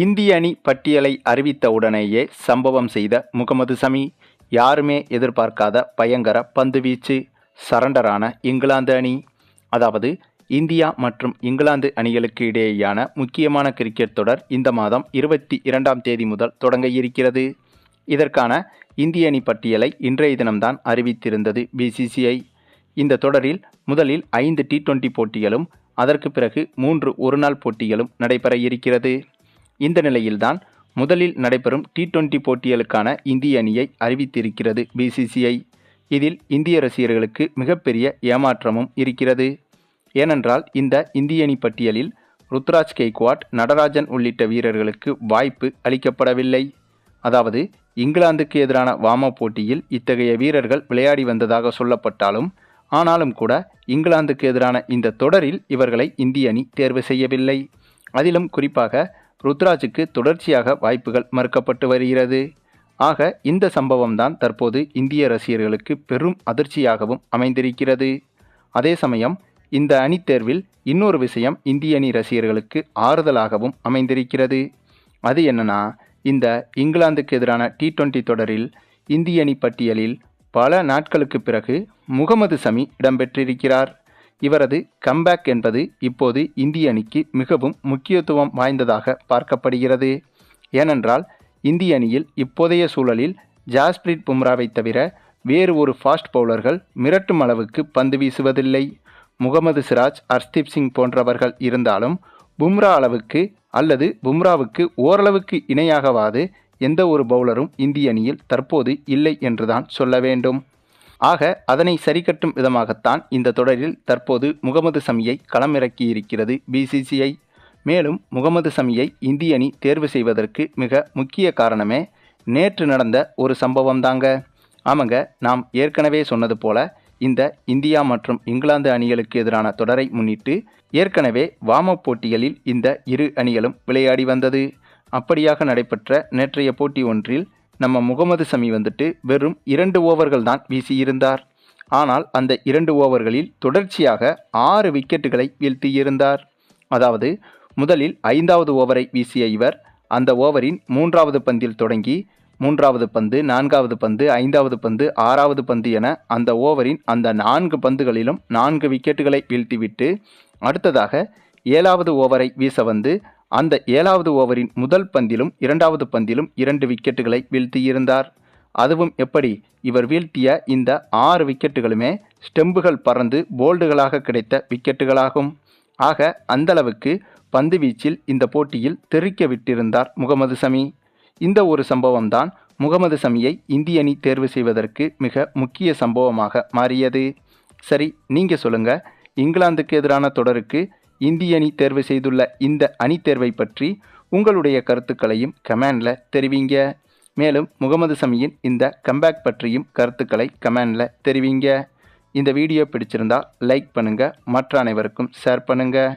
இந்திய அணி பட்டியலை அறிவித்த உடனேயே சம்பவம் செய்த முகமது சமி. யாருமே எதிர்பார்க்காத பயங்கர பந்துவீச்சு. சரண்டரான இங்கிலாந்து அணி. அதாவது இந்தியா மற்றும் இங்கிலாந்து அணிகளுக்கு இடையேயான முக்கியமான கிரிக்கெட் தொடர் இந்த மாதம் 22ஆம் தேதி முதல் தொடங்க இருக்கிறது. இதற்கான இந்திய அணி பட்டியலை இன்றைய தினம்தான் அறிவித்திருந்தது பிசிசிஐ. இந்த தொடரில் முதலில் 5 T20 போட்டிகளும் அதற்கு பிறகு 3 ஒருநாள் போட்டிகளும் நடைபெற இருக்கிறது. இந்த நிலையில்தான் முதலில் நடைபெறும் T20 போட்டிகளுக்கான இந்திய அணியை அறிவித்திருக்கிறது பிசிசிஐ. இதில் இந்திய ரசிகர்களுக்கு மிகப்பெரிய ஏமாற்றமும் இருக்கிறது. ஏனென்றால் இந்த இந்திய அணி பட்டியலில் ருத்ராஜ் கெய்க்வாட், நடராஜன் உள்ளிட்ட வீரர்களுக்கு வாய்ப்பு அளிக்கப்படவில்லை. அதாவது இங்கிலாந்துக்கு எதிரான வார்ம் அப் போட்டியில் இத்தகைய வீரர்கள் விளையாடி வந்ததாக சொல்லப்பட்டாலும் ஆனாலும் கூட இங்கிலாந்துக்கு எதிரான இந்த தொடரில் இவர்களை இந்திய அணி தேர்வு செய்யவில்லை. அதிலும் குறிப்பாக ருத்ராஜுக்கு தொடர்ச்சியாக வாய்ப்புகள் மறுக்கப்பட்டு வருகிறது. ஆக இந்த சம்பவம்தான் தற்போது இந்திய ரசிகர்களுக்கு பெரும் அதிர்ச்சியாகவும் அமைந்திருக்கிறது. அதே சமயம் இந்த அணி தேர்வில் இன்னொரு விஷயம் இந்திய அணி ரசிகர்களுக்கு ஆறுதலாகவும் அமைந்திருக்கிறது. அது என்னன்னா, இந்த இங்கிலாந்துக்கு எதிரான T20 தொடரில் இந்திய அணி பட்டியலில் பல நாட்களுக்கு பிறகு முகமது சமி இடம்பெற்றிருக்கிறார். இவரது கம்பேக் என்பது இப்போது இந்திய அணிக்கு மிகவும் முக்கியத்துவம் வாய்ந்ததாக பார்க்கப்படுகிறது. ஏனென்றால் இந்திய அணியில் இப்போதைய சூழலில் ஜாஸ்பிரீத் பும்ராவை தவிர வேறு ஒரு ஃபாஸ்ட் பவுலர்கள் மிரட்டும் அளவுக்கு பந்து வீசுவதில்லை. முகமது சிராஜ், ஹர்ஷ்தீப் சிங் போன்றவர்கள் இருந்தாலும் பும்ரா அளவுக்கு அல்லது பும்ராவுக்கு ஓரளவுக்கு இணையாகவாது எந்த ஒரு பவுலரும் இந்திய அணியில் தற்போது இல்லை என்றுதான் சொல்ல வேண்டும். ஆக அதனை சரிக்கட்டும் விதமாகத்தான் இந்த தொடரில் தற்போது முகமது சமியை களமிறக்கியிருக்கிறது பிசிசிஐ. மேலும் முகமது சமியை இந்திய அணி தேர்வு செய்வதற்கு மிக முக்கிய காரணமே நேற்று நடந்த ஒரு சம்பவம் தாங்க. ஆமாங்க, நாம் ஏற்கனவே சொன்னது போல இந்த இந்தியா மற்றும் இங்கிலாந்து அணிகளுக்கு எதிரான தொடரை முன்னிட்டு ஏற்கனவே வார்ம் அப் போட்டிகளில் இந்த இரு அணிகளும் விளையாடி வந்தது. அப்படியாக நடைபெற்ற நேற்றைய போட்டி ஒன்றில் நம்ம முகமது சமி வெறும் 2 ஓவர்கள் தான் வீசியிருந்தார். ஆனால் அந்த 2 ஓவர்களில் தொடர்ச்சியாக 6 விக்கெட்டுகளை வீழ்த்தியிருந்தார். அதாவது முதலில் 5வது ஓவரை வீசிய இவர் அந்த ஓவரின் 3வது பந்தில் தொடங்கி 3வது பந்து, 4வது பந்து, 5வது பந்து, 6வது பந்து என அந்த ஓவரின் அந்த 4 பந்துகளிலும் 4 விக்கெட்டுகளை வீழ்த்திவிட்டு அடுத்ததாக 7வது ஓவரை வீச வந்து அந்த 7வது ஓவரின் முதல் பந்திலும் 2வது பந்திலும் 2 விக்கெட்டுகளை வீழ்த்தியிருந்தார். அதுவும் எப்படி? இவர் வீழ்த்திய இந்த 6 விக்கெட்டுகளுமே ஸ்டெம்புகள் பறந்து போல்டுகளாக கிடைத்த விக்கெட்டுகளாகும். ஆக அந்தளவுக்கு பந்து வீச்சில் இந்த போட்டியில் தெறிக்க விட்டிருந்தார் முகமது சமி. இந்த ஒரு சம்பவம்தான் முகமது சமியை இந்திய அணி தேர்வு செய்வதற்கு மிக முக்கிய சம்பவமாக மாறியது. சரி, நீங்கள் சொல்லுங்க, இங்கிலாந்துக்கு எதிரான தொடருக்கு இந்திய அணி தேர்வு செய்துள்ள இந்த அணி தேர்வை பற்றி உங்களுடைய கருத்துக்களையும் கமெண்டில் தெரிவிங்க. மேலும் முகமது சமியின் இந்த கம்பேக் பற்றியும் கருத்துக்களை கமெண்டில் தெரிவிங்க. இந்த வீடியோ பிடிச்சிருந்தா லைக் பண்ணுங்கள், மற்ற அனைவருக்கும் ஷேர் பண்ணுங்கள்.